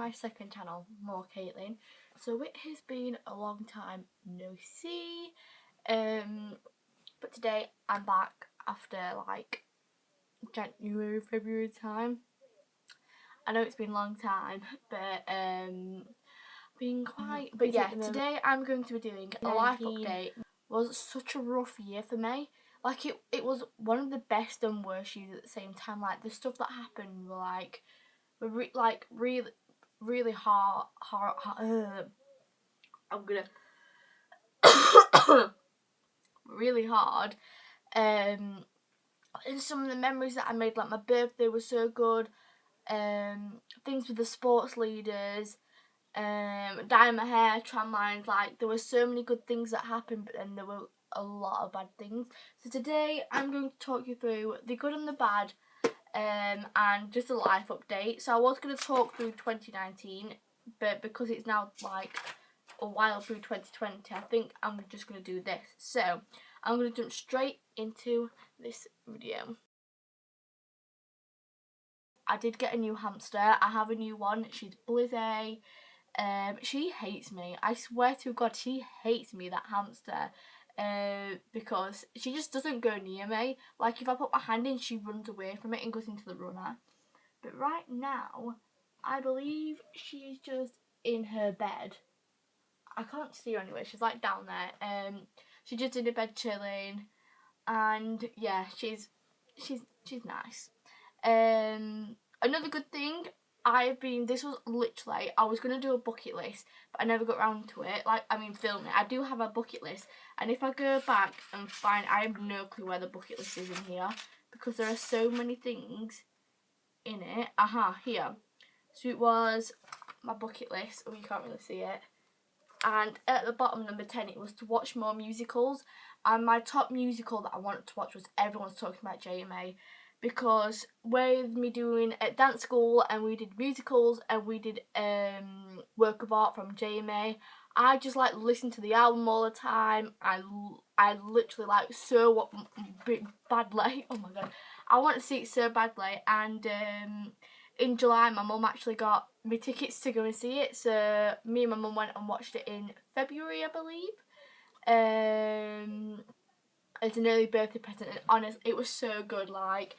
my second channel, More Caitlin. So it has been a long time no see, but today I'm back after like January, February time. I know it's been a long time, but today I'm going to be doing a life update. It was such a rough year for me. Like it was one of the best and worst years at the same time. Like the stuff that happened were really hard. I'm gonna really hard. And some of the memories that I made, like my birthday was so good. Things with the sports leaders, dyeing my hair, tramlines, like there were so many good things that happened, but then there were a lot of bad things. So today I'm going to talk you through the good and the bad, and just a life update. So I was going to talk through 2019, but because it's now like a while through 2020, I think I'm just going to do this. So I'm going to jump straight into this video. I did get a new hamster. I have a new one. She's Blizzy. She hates me. I swear to God, she hates me, that hamster. Because she just doesn't go near me. Like if I put my hand in, she runs away from it and goes into the runner. But right now, I believe she's just in her bed. I can't see her anyway. She's like down there. She's just in her bed chilling, and yeah, she's nice. Another good thing, this was literally, I was going to do a bucket list, but I never got around to it, film it. I do have a bucket list, and if I go back and find, I have no clue where the bucket list is in here, because there are so many things in it. Here. So it was my bucket list, you can't really see it, and at the bottom, number 10, it was to watch more musicals, and my top musical that I wanted to watch was Everyone's Talking About JMA. Because with me doing at dance school, and we did musicals, and we did work of art from JMA, I just like listen to the album all the time. I literally like so badly. Oh my God, I want to see it so badly. And in July, my mum actually got me tickets to go and see it. So me and my mum went and watched it in February, I believe. It's an early birthday present, and honestly, it was so good. Like,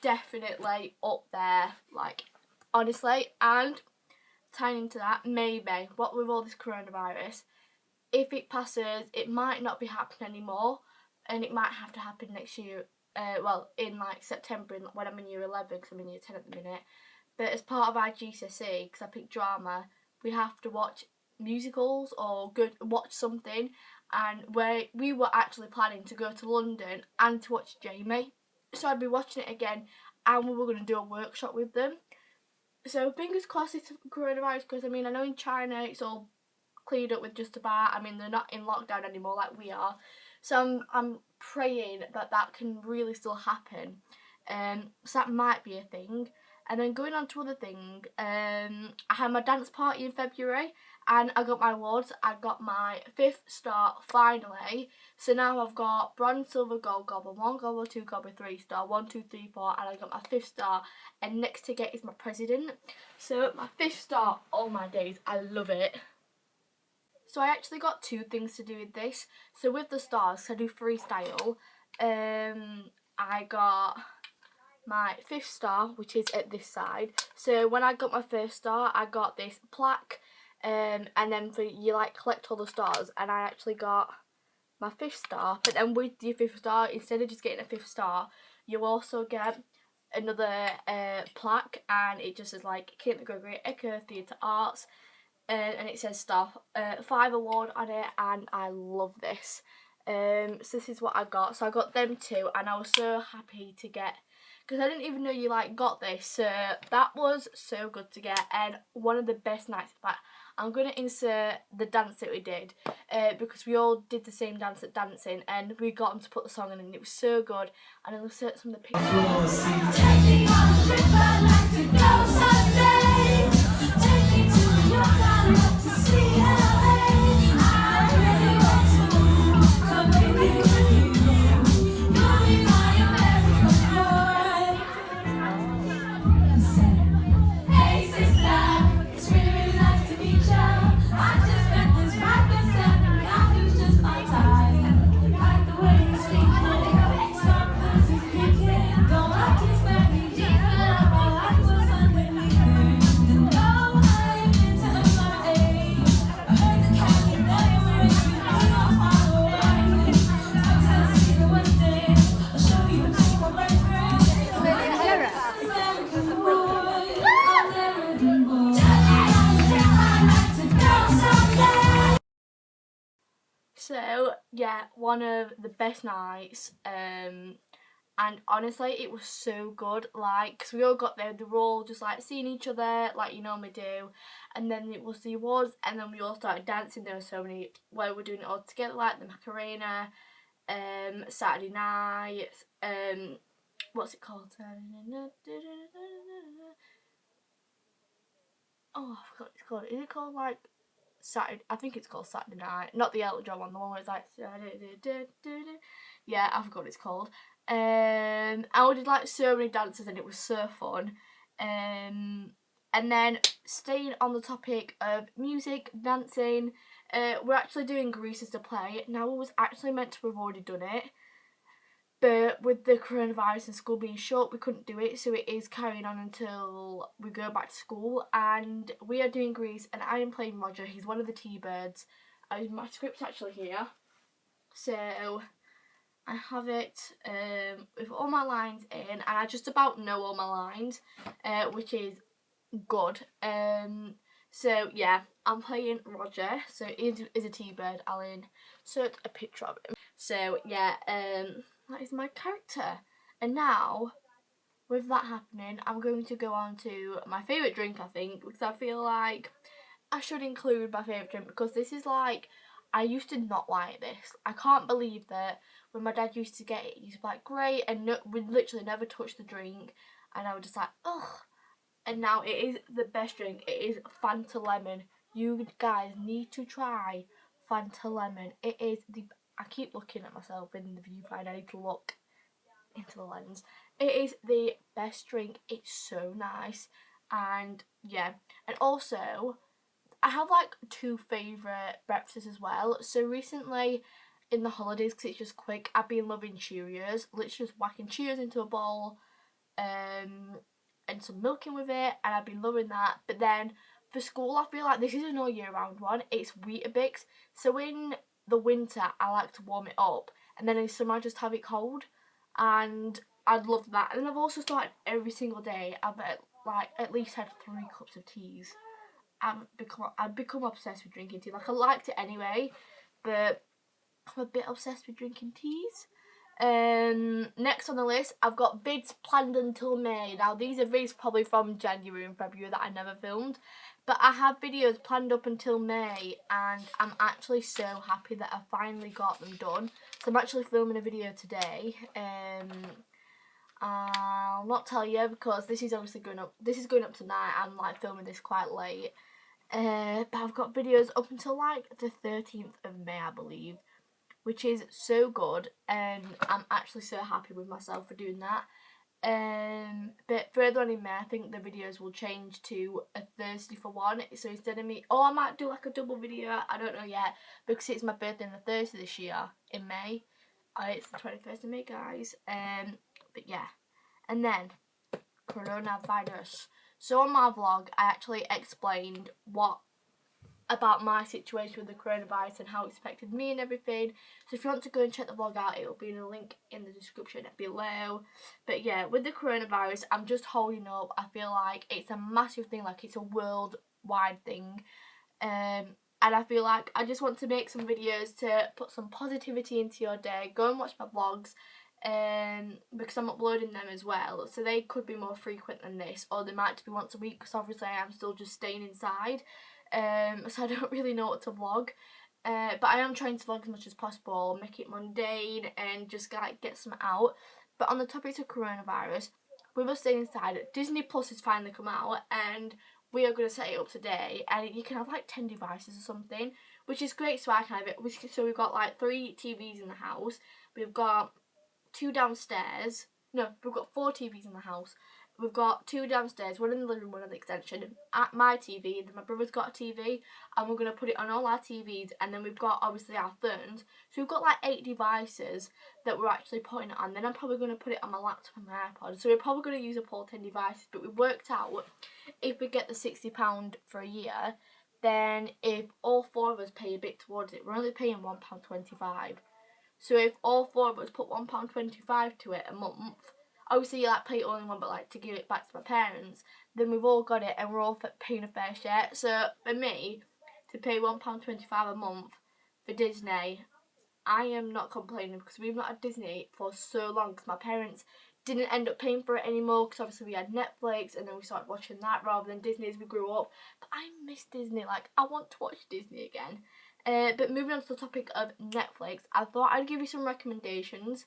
definitely up there. Like, honestly, and tying into that, maybe what with all this coronavirus, if it passes, it might not be happening anymore, and it might have to happen next year. In like September, when I'm in year 11, because I'm in year 10 at the minute. But as part of our GCSE, because I picked drama, we have to watch musicals or watch something. And we were actually planning to go to London and to watch Jamie. So I'd be watching it again, and we were going to do a workshop with them. So fingers crossed it's coronavirus, because I know in China it's all cleared up with just about. They're not in lockdown anymore like we are. So I'm praying that can really still happen. So that might be a thing. And then going on to other thing, I had my dance party in February, and I got my awards. I got my 5th star finally. So now I've got bronze, silver, gold, goblin 1, goblin 2, goblin 3 star, 1, 2, 3, 4, and I got my 5th star. And next to get is my president. So my 5th star, all my days, I love it. So I actually got 2 things to do with this. So with the stars, so I do freestyle. I got my 5th star, which is at this side. So when I got my 1st star, I got this plaque, and then you like collect all the stars, and I actually got my 5th star. But then with your 5th star, instead of just getting a 5th star, you also get another plaque, and it just says like Caitlin Gregory, Echo Theatre Arts, and it says star 5 award on it, and I love this. So this is what I got. So I got them 2, and I was so happy to get, because I didn't even know you like got this. So that was so good to get, and one of the best nights. In fact, I'm going to insert the dance that we did, because we all did the same dance at dancing, and we got them to put the song in, and it was so good. And I'll insert some of the pictures. Take me on a trip, I'd like to go someday. Take me to New York, I'd love to see LA. I really want to come baby with you. You'll be my American boy. Hey sister, So yeah, one of the best nights. And honestly, it was so good. Like, cause we all got there, they were all just like seeing each other, like you normally do, and then it was the awards, and then we all started dancing. There were so many where we're doing it all together, like the Macarena, Saturday night, what's it called? Oh, I forgot what it's called. Is it called like Saturday? I think it's called Saturday Night, not the Elton John one. The one where it's like, yeah, I forgot what it's called. And we did like so many dances, and it was so fun. And then staying on the topic of music, dancing, we're actually doing Greases to Play. Now, we was actually meant to have already done it, but with the coronavirus and school being shut, we couldn't do it, so it is carrying on until we go back to school. And we are doing Grease, and I am playing Roger. He's one of the T-Birds. My script's actually here, so I have it with all my lines in, and I just about know all my lines, which is good. So yeah, I'm playing Roger. So he is a T-Bird. I'll insert a picture of him. So yeah, that is my character. And now, with that happening, I'm going to go on to my favourite drink, I think, because I feel like I should include my favourite drink, because this is like, I used to not like this. I can't believe that when my dad used to get it, he used to be like, great, and we'd literally never touch the drink, and I was just like, ugh. And now it is the best drink. It is Fanta Lemon. You guys need to try Fanta Lemon. It is the... I keep looking at myself in the viewfinder. I need to look into the lens. It is the best drink. It's so nice. And yeah. And also, I have like two favourite breakfasts as well. So recently, in the holidays, because it's just quick, I've been loving Cheerios. Literally just whacking Cheerios into a bowl. And some milk in with it, and I've been loving that. But then for school, I feel like this is an all year round one. It's Weetabix. So in the winter, I like to warm it up, and then in summer, I just have it cold, and I'd love that. And then I've also started every single day. I've at least had 3 cups of teas. I've become obsessed with drinking tea. Like, I liked it anyway, but I'm a bit obsessed with drinking teas. Next on the list, I've got vids planned until May. Now, these are vids probably from January and February that I never filmed, but I have videos planned up until May, and I'm actually so happy that I finally got them done. So I'm actually filming a video today. I'll not tell you because this is obviously going up. This is going up tonight. I'm like filming this quite late. But I've got videos up until like the 13th of May, I believe, which is so good, and I'm actually so happy with myself for doing that. But further on in May, I think the videos will change to a Thursday for one. So instead of me, I might do like a double video. I don't know yet, because it's my birthday on the Thursday this year in May. It's the 21st of May, guys. But yeah, and then coronavirus. So on my vlog, I actually explained about my situation with the coronavirus and how it's affected me and everything. So if you want to go and check the vlog out, it will be in a link in the description below. But yeah, with the coronavirus, I'm just holding up. I feel like it's a massive thing, like it's a worldwide thing. And I feel like I just want to make some videos to put some positivity into your day. Go and watch my vlogs, because I'm uploading them as well, so they could be more frequent than this, or they might be once a week, because obviously I'm still just staying inside. So I don't really know what to vlog, but I am trying to vlog as much as possible, make it mundane, and just like get some out. But on the topic of coronavirus, with us staying inside, Disney Plus has finally come out, and we are going to set it up today, and you can have like 10 devices or something, which is great. So I can have it. So we've got like 3 TVs in the house. We've got 2 downstairs. No, we've got 4 TVs in the house. We've got 2 downstairs, 1 in the living room, 1 on the extension. At my TV, and then my brother's got a TV, and we're going to put it on all our TVs, and then we've got, obviously, our phones. So we've got, like, 8 devices that we're actually putting it on. Then I'm probably going to put it on my laptop and my iPod. So we're probably going to use up all 10 devices, but we worked out, if we get the £60 for a year, then if all 4 of us pay a bit towards it, we're only paying £1.25. So if all 4 of us put £1.25 to it a month, obviously you like pay it all in one, but like to give it back to my parents, then we've all got it and we're all paying a fair share. So for me, to pay £1.25 a month for Disney, I am not complaining because we've not had Disney for so long because my parents didn't end up paying for it anymore because obviously we had Netflix and then we started watching that rather than Disney as we grew up. But I miss Disney, like I want to watch Disney again. But moving on to the topic of Netflix, I thought I'd give you some recommendations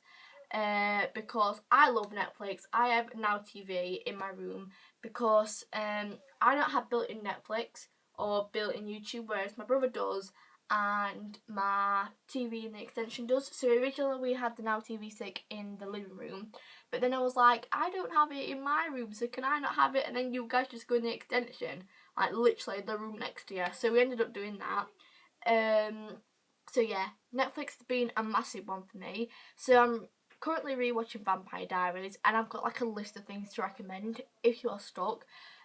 because I love Netflix. I have Now TV in my room because I don't have built-in Netflix or built-in YouTube, whereas my brother does and my TV in the extension does. So originally we had the Now TV stick in the living room, but then I was like, I don't have it in my room, so can I not have it? And then you guys just go in the extension, like literally the room next to you. So we ended up doing that. So yeah, Netflix has been a massive one for me. So I'm currently rewatching Vampire Diaries, and I've got like a list of things to recommend if you're stuck.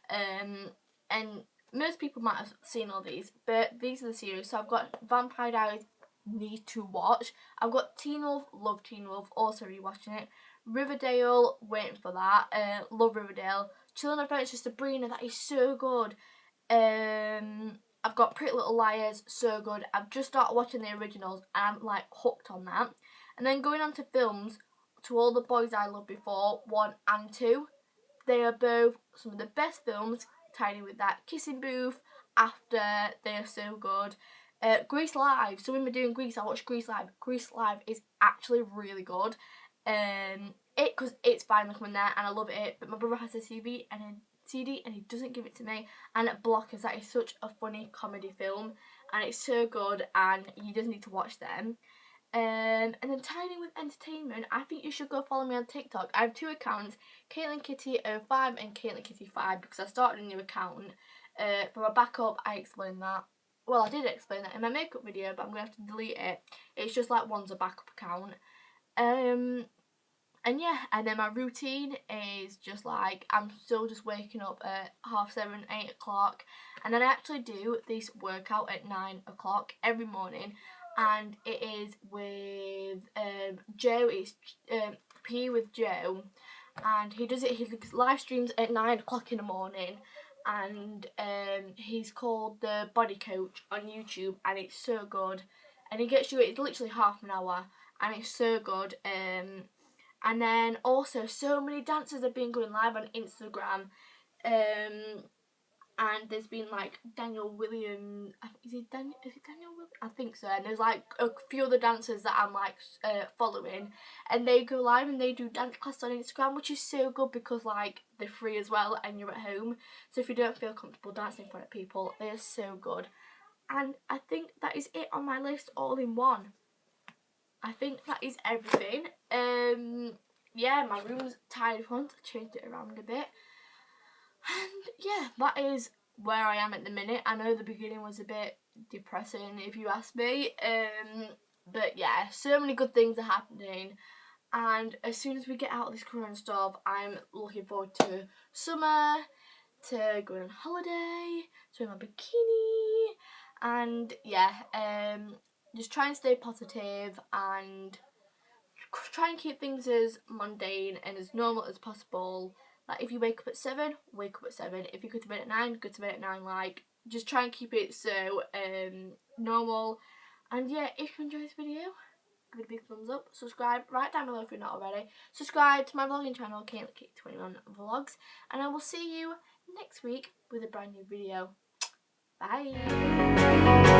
And most people might have seen all these, but these are the series. So I've got Vampire Diaries, need to watch. I've got Teen Wolf, love Teen Wolf, also rewatching it. Riverdale, waiting for that. Love Riverdale. Chilling Adventures Sabrina, that is so good. I've got Pretty Little Liars, so good. I've just started watching the originals and I'm like hooked on that. And then going on to films, To All the Boys I Loved Before, 1 and 2. They are both some of the best films, tied in with that Kissing Booth, After, they are so good. Grease Live, so when we're doing Grease, I watch Grease Live. Grease Live is actually really good. Because it's finally coming there and I love it, but my brother has a CD and he doesn't give it to me. And Blockers, that is such a funny comedy film and it's so good and you just need to watch them. And then tying in with entertainment, I think you should go follow me on TikTok. I have 2 accounts, Caitlin Kitty 05 and Caitlin Kitty 5, because I started a new account. For my backup, I explained that. Well, I did explain that in my makeup video, but I'm going to have to delete it. It's just like one's a backup account. And yeah, and then my routine is just like, I'm still just waking up at 7:30, 8 o'clock. And then I actually do this workout at 9 o'clock every morning. And it is with Joe, it's P with Joe. And he does it, he live streams at 9 o'clock in the morning. And he's called The Body Coach on YouTube. And it's so good. And he gets you, it's literally half an hour. And it's so good. And then also so many dancers have been going live on Instagram. And there's been like Daniel Williams, is it Daniel Williams? I think so. And there's like a few other dancers that I'm like following, and they go live and they do dance class on Instagram, which is so good because like they're free as well and you're at home. So if you don't feel comfortable dancing in front of people, they are so good. And I think that is it on my list, all in one. I think that is everything. Yeah, my room's tidy once. I changed it around a bit. And yeah, that is where I am at the minute. I know the beginning was a bit depressing if you ask me. But yeah, so many good things are happening. And as soon as we get out of this current stuff, I'm looking forward to summer, to going on holiday, to wear my bikini. And yeah, just try and stay positive and try and keep things as mundane and as normal as possible. Like if you wake up at 7, wake up at 7. If you go to bed at 9, go to bed at 9. Like just try and keep it so normal. And yeah, if you enjoyed this video, give it a big thumbs up. Subscribe right down below if you're not already. Subscribe to my vlogging channel, Caitlin Kitty 21 Vlogs, and I will see you next week with a brand new video. Bye.